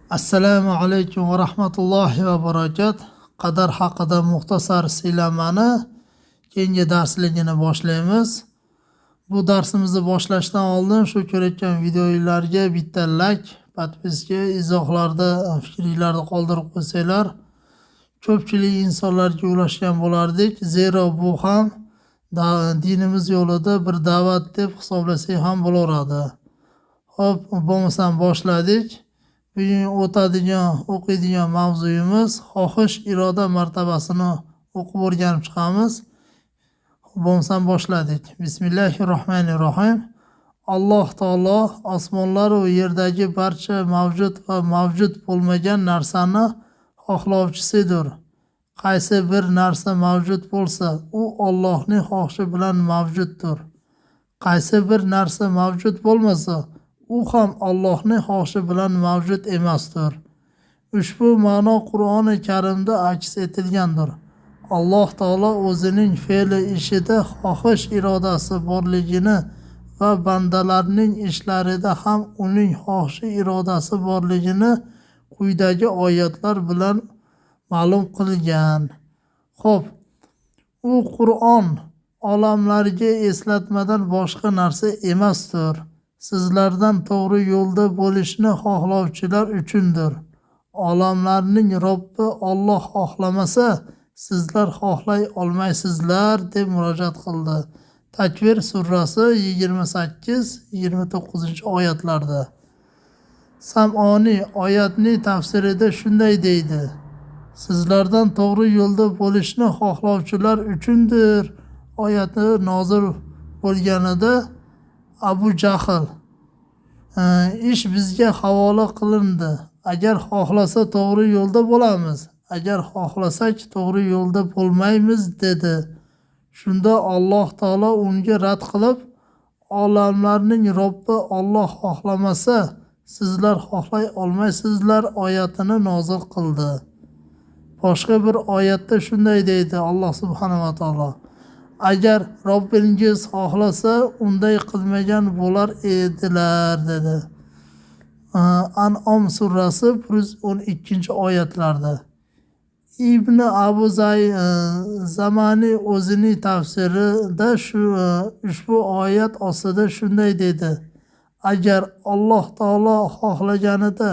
Assalomu alaykum va rahmatullohi va barakatuh. Qadar haqida muxtasar siylamani keyingi darsligini boshlaymiz. Bu darsimizni boshlashdan oldin shu ko'rayotgan videolarga bitta like, podpiska, izohlarda fikringizni qoldirib qo'ysanglar, ko'pchilik insonlarga ulashgan bo'lardik. Zero bu ham dinimiz yo'lida bir da'vat deb hisoblasak ham bo'laveradi. Hop, bo'lmasam boshladik. Bugun o'qiydigan mavzuyimiz xohish iroda martabasini o'qib o'rganib chiqamiz. Bo'lmasam boshladik. Bismillahirrohmanirrohim. Alloh taolo osmonlar va yerdagi barcha mavjud va mavjud bo'lmagan narsani xohlovchisidir. Qaysi bir narsa mavjud bo'lsa, u Allohning xohishi bilan mavjuddir. Qaysi bir narsa mavjud bo'lmasa, u ham Allohning xohishi bilan mavjud emasdir. Ushbu ma'no Qur'oni Karimda aks etilgandir. Alloh taolo o'zining fe'li ishida xohish irodasi borligini va bandalarning ishlarida ham uning xohish irodasi borligini quyidagi oyatlar bilan ma'lum qilgan. Xo'p, u Qur'on olamlarga eslatmadan boshqa narsa emasdir. Sizlardan to'g'ri yo'lda bo'lishni xohlovchilar uchundir. Olamlarning Robbi Alloh xohlamasa, sizlar xohlay olmaysizlar deb murojaat qildi. Takvir surasi 28-29 oyatlarda. Sam'oniy oyatning tafsirida shunday deydi: Sizlardan to'g'ri yo'lda bo'lishni xohlovchilar uchundir. Oyati nozil bo'lganida Abu Jahl ish bizga havola qilindi. Agar xohlasa to'g'ri yo'lda bo'lamiz, agar xohlasak to'g'ri yo'lda bo'lmaymiz dedi. Shunda Alloh taolo unga rad qilib, olamlarning Robbi Alloh xohlamasa, sizlar xohlay olmaysizlar oyatini nozil qildi. Boshqa bir oyatda shunday deydi Alloh subhanahu va taolo: Agar Robbingiz xohlasa, unday qilmagan bo'lar edilar dedi. An'om surasi 112-oyatlarda. Ibn Abu Zamani o'zining tafsirida ushbu oyat ostida shunday dedi: Agar Alloh taolo xohlaganida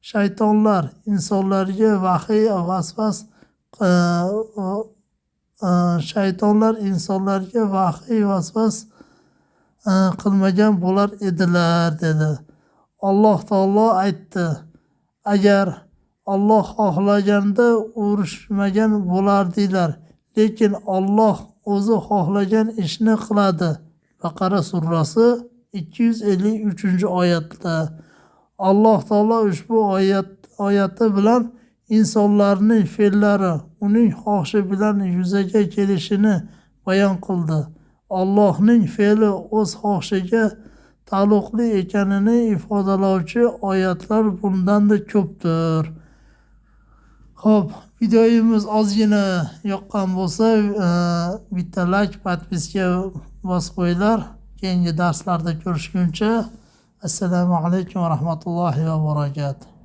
shaytonlar insonlarga vahiy vasvas qilmagan bo'lar edilar dedi. Alloh taolo aytdi: Agar Alloh xohlaganda urushmagan bo'lardilar, lekin Alloh o'zi xohlagan ishni qiladi. Baqara surasi 253-oyatda. Alloh taolo ushbu oyati bilan insonlarning fe'llari uning xohishi bilan yuzaga kelishini bayon qildi. Allohning fe'li o'z xohishiga taalluqli ekanini ifodalovchi oyatlar bundan-da ko'pdir. Xo'p, videomiz ozgina yoqqan bo'lsa, bitta like, podpiska bosib qo'yinglar. Keyingi darslarda ko'rishguncha assalomu alaykum va rahmatullohi va barakatuh.